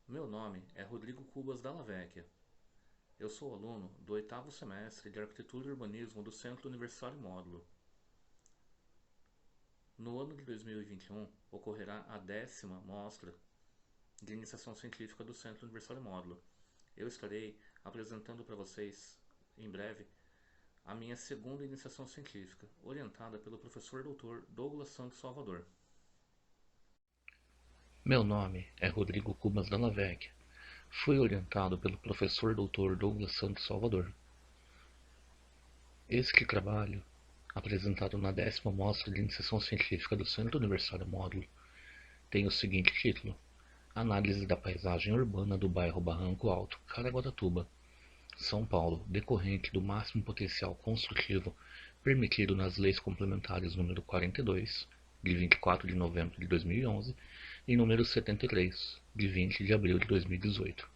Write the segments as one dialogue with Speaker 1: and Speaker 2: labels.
Speaker 1: Meu nome é Rodrigo Cubas Dalla Vecchia. Eu sou aluno do oitavo semestre de Arquitetura e Urbanismo do Centro Universitário Módulo. No ano de 2021 ocorrerá a 10ª mostra de iniciação científica do Centro Universitário Módulo. Eu estarei apresentando para vocês, em breve, a minha segunda iniciação científica, orientada pelo professor Dr. Douglas Santos Salvador.
Speaker 2: Meu nome é Rodrigo Cubas Dalla Vecchia. Fui orientado pelo professor Dr. Douglas Santos Salvador. Este trabalho, apresentado na 10ª Mostra de Iniciação Científica do Centro Universitário Módulo, tem o seguinte título: Análise da paisagem urbana do bairro Barranco Alto, Caraguatatuba, São Paulo, decorrente do máximo potencial construtivo permitido nas Leis Complementares nº 42, de 24 de novembro de 2011, e número 73, de 20 de abril de 2018.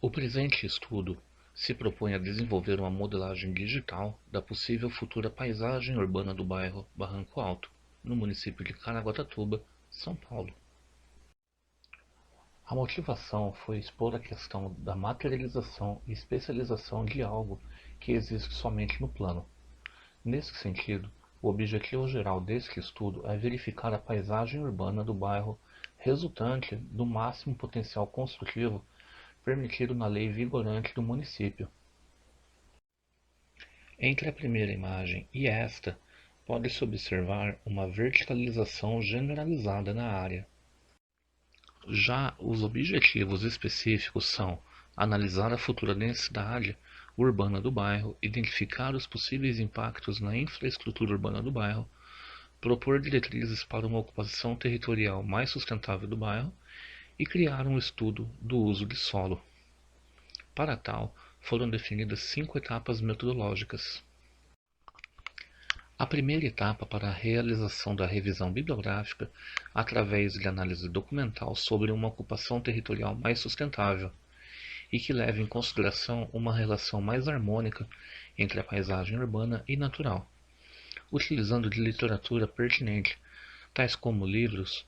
Speaker 2: O presente estudo se propõe a desenvolver uma modelagem digital da possível futura paisagem urbana do bairro Barranco Alto, no município de Caraguatatuba, São Paulo. A motivação foi expor a questão da materialização e especialização de algo que existe somente no plano. Nesse sentido, o objetivo geral deste estudo é verificar a paisagem urbana do bairro resultante do máximo potencial construtivo permitido na lei vigorante do município. Entre a primeira imagem e esta, pode-se observar uma verticalização generalizada na área. Já os objetivos específicos são analisar a futura densidade urbana do bairro, identificar os possíveis impactos na infraestrutura urbana do bairro, propor diretrizes para uma ocupação territorial mais sustentável do bairro e criar um estudo do uso de solo. Para tal, foram definidas 5 etapas metodológicas. A primeira etapa para a realização da revisão bibliográfica através de análise documental sobre uma ocupação territorial mais sustentável e que leve em consideração uma relação mais harmônica entre a paisagem urbana e natural, utilizando de literatura pertinente, tais como livros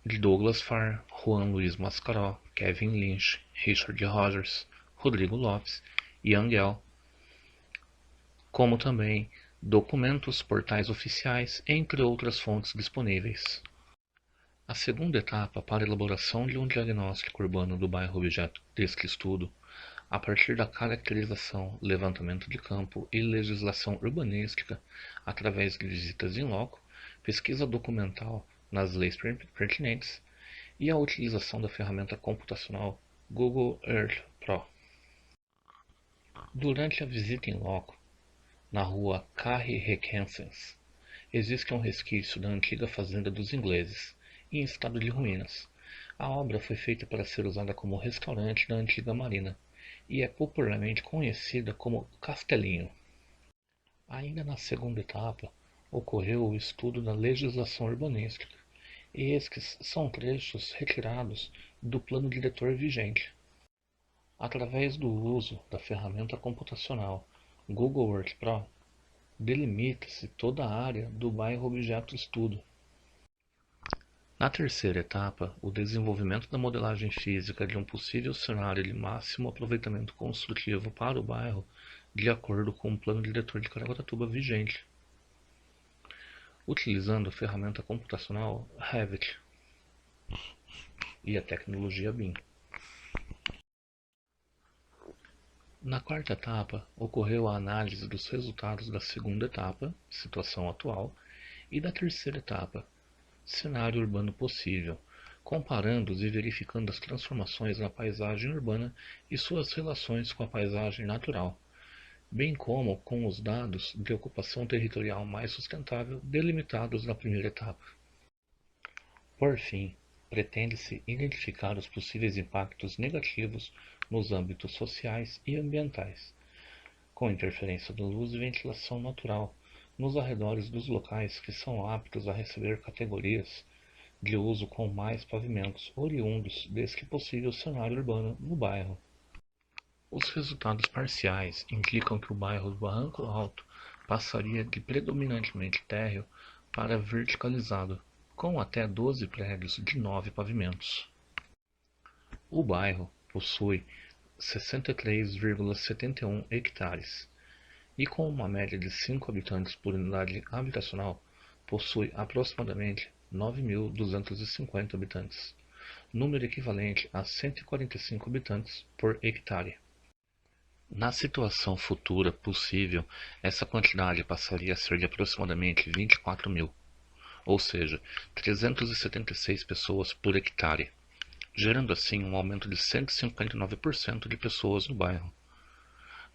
Speaker 2: de Douglas Farr, Juan Luiz Mascaró, Kevin Lynch, Richard Rogers, Rodrigo Lopes e Angel, como também documentos, portais oficiais, entre outras fontes disponíveis. A segunda etapa para a elaboração de um diagnóstico urbano do bairro objeto deste estudo, a partir da caracterização, levantamento de campo e legislação urbanística através de visitas em loco, pesquisa documental nas leis pertinentes e a utilização da ferramenta computacional Google Earth Pro. Durante a visita em loco, na rua Carre Requesens, existe um resquício da antiga fazenda dos ingleses, em estado de ruínas. A obra foi feita para ser usada como restaurante da antiga marina e é popularmente conhecida como Castelinho. Ainda na segunda etapa, ocorreu o estudo da legislação urbanística, e estes são trechos retirados do plano diretor vigente. Através do uso da ferramenta computacional Google Earth Pro, delimita-se toda a área do bairro objeto estudo. Na terceira etapa, o desenvolvimento da modelagem física de um possível cenário de máximo aproveitamento construtivo para o bairro, de acordo com o plano diretor de Caraguatatuba vigente, utilizando a ferramenta computacional Revit e a tecnologia BIM. Na quarta etapa, ocorreu a análise dos resultados da segunda etapa, situação atual, e da terceira etapa, cenário urbano possível, comparando-os e verificando as transformações na paisagem urbana e suas relações com a paisagem natural, bem como com os dados de ocupação territorial mais sustentável delimitados na primeira etapa. Por fim, pretende-se identificar os possíveis impactos negativos nos âmbitos sociais e ambientais, com interferência da luz e ventilação natural nos arredores dos locais que são aptos a receber categorias de uso com mais pavimentos oriundos deste possível cenário urbano no bairro. Os resultados parciais indicam que o bairro do Barranco Alto passaria de predominantemente térreo para verticalizado, com até 12 prédios de 9 pavimentos. O bairro possui 63,71 hectares e, com uma média de 5 habitantes por unidade habitacional, possui aproximadamente 9.250 habitantes, número equivalente a 145 habitantes por hectare. Na situação futura possível, essa quantidade passaria a ser de aproximadamente 24.000, ou seja, 376 pessoas por hectare, gerando assim um aumento de 159% de pessoas no bairro.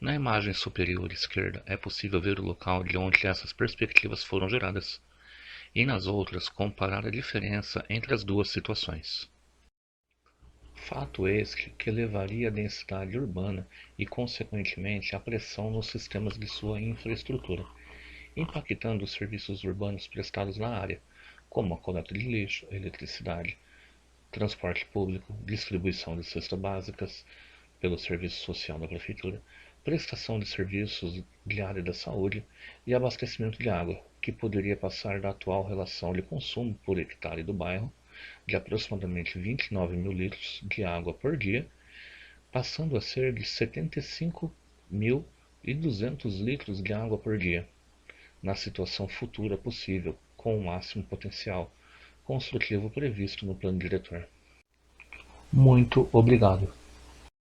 Speaker 2: Na imagem superior esquerda é possível ver o local de onde essas perspectivas foram geradas, e nas outras comparar a diferença entre as duas situações. Fato este que elevaria a densidade urbana e, consequentemente, a pressão nos sistemas de sua infraestrutura, impactando os serviços urbanos prestados na área, como a coleta de lixo, eletricidade, transporte público, distribuição de cestas básicas pelo serviço social da prefeitura, prestação de serviços de área da saúde e abastecimento de água, que poderia passar da atual relação de consumo por hectare do bairro, de aproximadamente 29.000 litros de água por dia, passando a ser de 75.200 litros de água por dia, na situação futura possível, com o máximo potencial construtivo previsto no plano diretor. Muito obrigado.